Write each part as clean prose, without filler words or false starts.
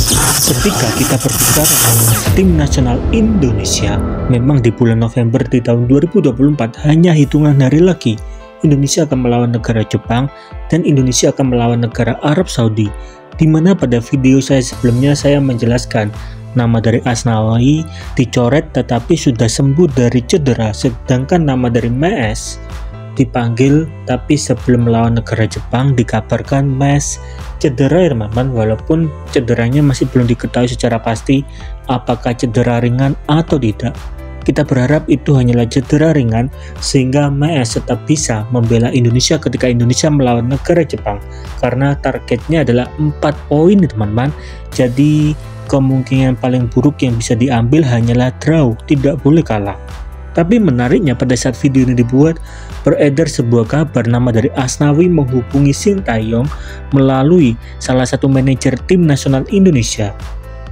Ketika kita berbicara tentang tim nasional Indonesia, memang di bulan November di tahun 2024 hanya hitungan hari lagi Indonesia akan melawan negara Jepang dan Indonesia akan melawan negara Arab Saudi, di mana pada video saya sebelumnya saya menjelaskan nama dari Asnawi dicoret tetapi sudah sembuh dari cedera, sedangkan nama dari Mes dipanggil tapi sebelum melawan negara Jepang dikabarkan Mes cedera ya teman-teman, walaupun cederanya masih belum diketahui secara pasti apakah cedera ringan atau tidak. Kita berharap itu hanyalah cedera ringan sehingga Mes tetap bisa membela Indonesia ketika Indonesia melawan negara Jepang, karena targetnya adalah 4 poin teman-teman. Jadi kemungkinan paling buruk yang bisa diambil hanyalah draw, tidak boleh kalah. Tapi menariknya pada saat video ini dibuat, beredar sebuah kabar nama dari Asnawi menghubungi Sintayong melalui salah satu manajer tim nasional Indonesia,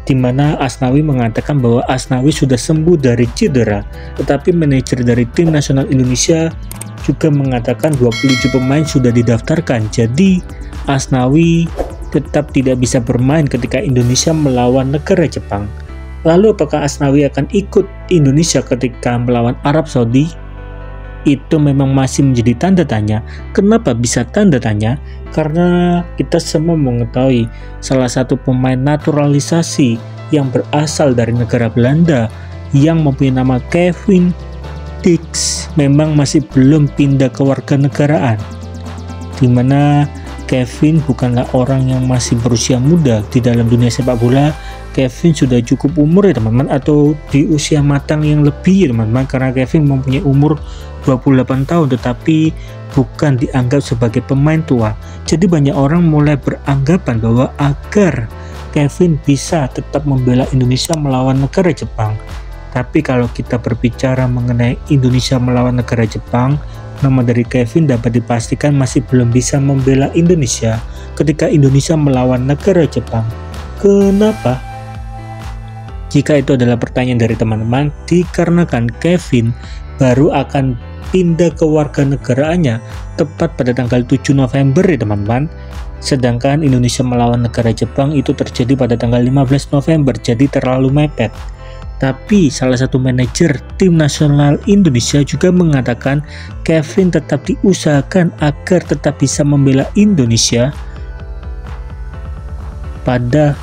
di mana Asnawi mengatakan bahwa Asnawi sudah sembuh dari cedera, tetapi manajer dari tim nasional Indonesia juga mengatakan 27 pemain sudah didaftarkan, jadi Asnawi tetap tidak bisa bermain ketika Indonesia melawan negara Jepang. Lalu apakah Asnawi akan ikut Indonesia ketika melawan Arab Saudi? Itu memang masih menjadi tanda tanya. Kenapa bisa tanda tanya? Karena kita semua mengetahui salah satu pemain naturalisasi yang berasal dari negara Belanda yang mempunyai nama Kevin Dix memang masih belum pindah ke warganegaraan, dimana Kevin bukanlah orang yang masih berusia muda di dalam dunia sepak bola. Kevin sudah cukup umur ya teman-teman, atau di usia matang yang lebih ya teman-teman, karena Kevin mempunyai umur 28 tahun tetapi bukan dianggap sebagai pemain tua. Jadi banyak orang mulai beranggapan bahwa agar Kevin bisa tetap membela Indonesia melawan negara Jepang. Tapi kalau kita berbicara mengenai Indonesia melawan negara Jepang, nama dari Kevin dapat dipastikan masih belum bisa membela Indonesia ketika Indonesia melawan negara Jepang. Kenapa? Jika itu adalah pertanyaan dari teman-teman, dikarenakan Kevin baru akan pindah ke warganegaraannya tepat pada tanggal 7 November ya teman-teman. Sedangkan Indonesia melawan negara Jepang itu terjadi pada tanggal 15 November, jadi terlalu mepet. Tapi salah satu manajer tim nasional Indonesia juga mengatakan Kevin tetap diusahakan agar tetap bisa membela Indonesia pada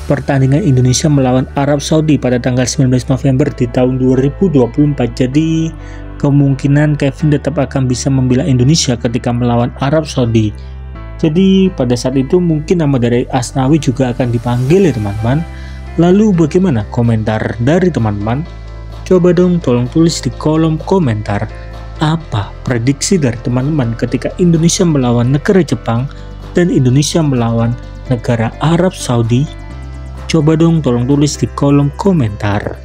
pertandingan Indonesia melawan Arab Saudi pada tanggal 19 November di tahun 2024. Jadi kemungkinan Kevin tetap akan bisa membela Indonesia ketika melawan Arab Saudi. Jadi pada saat itu mungkin nama dari Asnawi juga akan dipanggil ya teman-teman. Lalu bagaimana komentar dari teman-teman? Coba dong tolong tulis di kolom komentar apa prediksi dari teman-teman ketika Indonesia melawan negara Jepang dan Indonesia melawan negara Arab Saudi. Coba dong tolong tulis di kolom komentar.